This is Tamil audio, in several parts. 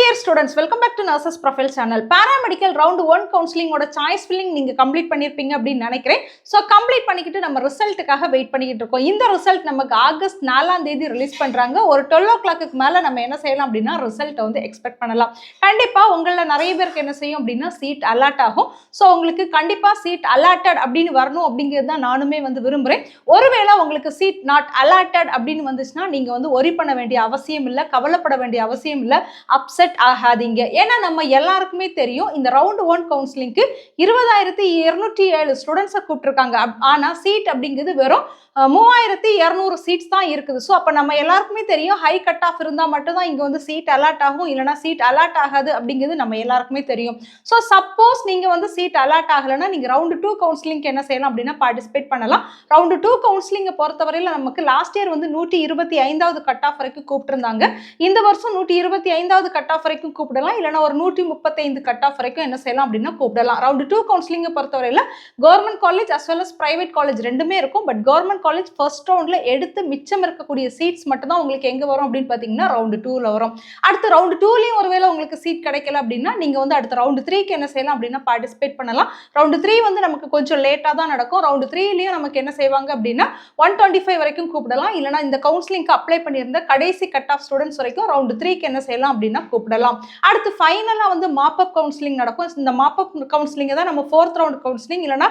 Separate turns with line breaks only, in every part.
dear students, welcome back to Nurses Profile channel. Paramedical round 1 counseling ஓட choice filling நீங்க கம்ப்ளீட் பண்ணிருப்பீங்க அப்படின்னு நினைக்கிறேன். சோ கம்ப்ளீட் பண்ணிக்கிட்டு நம்ம ரிசல்ட்டுக்காக வெயிட் பண்ணிக்கிட்டு இருக்கோம். இந்த ரிசல்ட் நமக்கு ஆகஸ்ட் 4ஆம் தேதி ரிலீஸ் பண்றாங்க. ஒரு 12 o'clockக்கு மேல நம்ம என்ன செய்யலாம் அப்படின்னா ரிசல்ட் வந்து எக்ஸ்பெக்ட் பண்ணலாம். கண்டிப்பா உங்கள நிறைய பேருக்கு என்ன செய்யும் அப்படின்னா சீட் அலாட் ஆகும். சோ உங்களுக்கு கண்டிப்பா சீட் அலாட்டட் அப்படின்னு வரணும் அப்படிங்கிறது தான் நானுமே வந்து விரும்புறேன். ஒருவேளை உங்களுக்கு சீட் நாட் அலாட்டட் அப்படின்னு வந்துச்சுன்னா நீங்க வந்து ஒரி பண்ண வேண்டிய அவசியம் இல்லை, கவலைப்பட வேண்டிய அவசியம் இல்லை, அப்செட் ஆகாதீங்க. ஏன்னா நம்ம எல்லாருக்குமே தெரியும் இந்த ரவுண்ட் 1 கவுன்சிலிங்க்கு 20,207 ஸ்டூடெண்ட்ஸை கூப்பிட்டுருக்காங்க. ஆனா சீட் அப்படிங்கிறது வெறும் 3,200 சீட்ஸ் தான் இருக்குது. ஸோ அப்போ நம்ம எல்லாருக்குமே தெரியும் ஹை கட் ஆஃப் இருந்தால் மட்டும்தான் இங்கே வந்து சீட் அலாட் ஆகும், இல்லைனா சீட் அலாட் ஆகாது அப்படிங்கிறது நம்ம எல்லாருக்குமே தெரியும். ஸோ சப்போஸ் நீங்கள் வந்து சீட் அலாட் ஆகலைன்னா நீங்கள் ரவுண்டு 2 கவுன்சிலிங்க்கு என்ன செய்யலாம் அப்படின்னா பார்ட்டிசிபேட் பண்ணலாம். ரவுண்டு 2 கவுன்சிலிங்கை பொறுத்தவரையில் நமக்கு லாஸ்ட் இயர் வந்து 125வது கட் ஆஃப் வரைக்கும் கூப்பிட்டுருந்தாங்க. இந்த வருஷம் 125வது கட் ஆஃப் வரைக்கும் கூப்பிடலாம், இல்லைனா ஒரு 135 கட் ஆஃப் வரைக்கும் என்ன செய்யலாம் அப்படின்னா கூப்பிடலாம். ரவுண்டு 2 கவுன்சிலிங்கை பொறுத்தவரையில் government college as well as private college ரெண்டுமே இருக்கும். பட் கவர்மெண்ட் காலேஜ் ஃபர்ஸ்ட் ரவுண்ட்ல எடுத்து மிச்சம் இருக்கக்கூடிய சீட்ஸ் மட்டும் தான் உங்களுக்கு எங்க வரும் அப்படின்னு பாத்தீங்கன்னா ரவுண்டு 2ல வரும். அடுத்து ரவுண்டு 2லயும் ஒருவேளை உங்களுக்கு சீட் கிடைக்கல அப்படின்னா நீங்க வந்து அடுத்த ரவுண்டு 3க்கு என்ன செய்யலாம் அப்படின்னா பார்ட்டிசிபேட் பண்ணலாம். ரவுண்டு 3 வந்து நமக்கு கொஞ்சம் லேட்டா தான் நடக்கும். ரவுண்டு 3லயும் நமக்கு என்ன செய்வாங்க அப்படின்னா 125 வரைக்கும் கூப்பிடலாம், இல்லைனா இந்த கவுன்சிலிங்க்கு அப்ளை பண்ணியிருந்த கடைசி கட் ஆஃப் ஸ்டூடெண்ட்ஸ் வரைக்கும் ரவுண்டு 3க்கு என்ன செய்யலாம் அப்படின்னா கூப்பிடலாம். அடுத்து ஃபைனலா வந்து மாப்அப் கவுன்சிலிங் நடக்கும். இந்த மாப்அப் கவுன்சிலிங் தான் நம்ம 4th ரவுண்ட் கவுன்சிலிங் இல்லைனா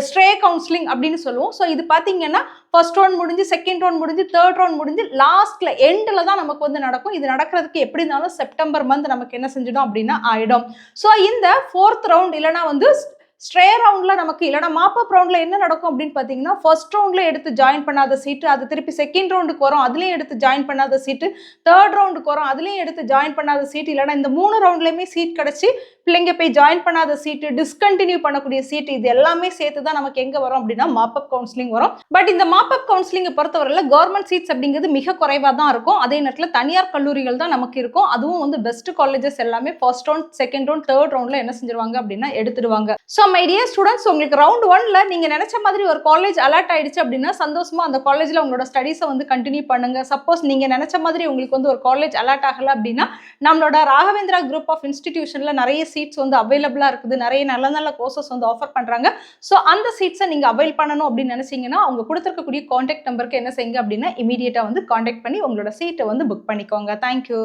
ஸ்ட்ரே கவுன்சிலிங் அப்படின்னு சொல்லுவோம். ஸோ இது பார்த்தீங்கன்னா ஃபர்ஸ்ட் ரவுண்ட் முடிஞ்சு, செகண்ட் ரவுண்ட் முடிஞ்சு, தேர்ட் ரவுண்ட் முடிஞ்சு, லாஸ்ட்ல எண்ட்ல தான் நமக்கு வந்து நடக்கும். இது நடக்கிறதுக்கு எப்படி இருந்தாலும் செப்டம்பர் மந்த் நமக்கு என்ன செஞ்சிடும் அப்படின்னா ஆயிடும். ஸோ இந்த 4th ரவுண்ட் இல்லைனா வந்து ஸ்ட்ரே ரவுண்ட்ல நமக்கு இல்லைனா மாப்அப் ரவுண்ட்ல என்ன நடக்கும் அப்படின்னு பார்த்தீங்கன்னா ஃபர்ஸ்ட் ரவுண்ட்ல எடுத்து ஜாயின் பண்ணாத சீட்டு அது திருப்பி செகண்ட் ரவுண்டுக்கு வரும், அதுலேயும் எடுத்து ஜாயின் பண்ணாத சீட்டு தேர்ட் ரவுண்டுக்கு வரும், அதுலேயும் எடுத்து ஜாயின் பண்ணாத சீட்டு, இல்லைனா இந்த 3 ரவுண்ட்லையுமே சீட் கிடைச்சி பிள்ளைங்க போய் ஜாயின் பண்ணாத சீட்டு, டிஸ்கண்டினியூ பண்ணக்கூடிய சீட்டு, இது எல்லாமே சேர்த்து தான் நமக்கு எங்கே வரும் அப்படின்னா மாப்அப் கவுன்சிலிங் வரும். பட் இந்த மாப்அப் கவுன்சிலிங்கை பொறுத்தவரையில் கவர்மெண்ட் சீட்ஸ் அப்படிங்கிறது மிக குறைவாக தான் இருக்கும். அதே நேரத்தில் தனியார் கல்லூரிகள் தான் நமக்கு இருக்கும். அதுவும் வந்து பெஸ்ட் காலேஜஸ் எல்லாமே first round, second round, third ரவுண்ட்ல என்ன செஞ்சிருவாங்க அப்படின்னா எடுத்துடுவாங்க. ஸோ மை டியர் ஸ்டூடெண்ட்ஸ், உங்களுக்கு ரவுண்ட் 1ல நீங்க நினைச்ச மாதிரி ஒரு காலேஜ் அலாட் ஆயிடுச்சு அப்படின்னா சந்தோஷமா அந்த காலேஜ்ல உங்களோட ஸ்டடீஸை வந்து கண்டினியூ பண்ணுங்க. சப்போஸ் நீங்க நினைச்ச மாதிரி உங்களுக்கு வந்து ஒரு காலேஜ் அலாட் ஆகல அப்படின்னா நம்மளோட ராகவேந்திரா குரூப் ஆஃப் இன்ஸ்டிடியூஷன்ல நிறைய சீட்ஸ் வந்து அவைலபிளா இருக்குது, நிறைய நல்ல நல்ல கோர்சஸ் வந்து ஆஃபர் பண்றாங்க. ஸோ அந்த சீட்ஸை நீங்க அவைல் பண்ணணும் அப்படின்னு நினைச்சீங்கன்னா அவங்க கொடுத்துருக்கக்கூடிய கான்டாக்ட் நம்பருக்கு என்ன செய்யுங்க அப்படின்னா இமீடியட்டா வந்து கான்டாக்ட் பண்ணி உங்களோட சீட்டை வந்து புக் பண்ணிக்கோங்க. தேங்க்யூ.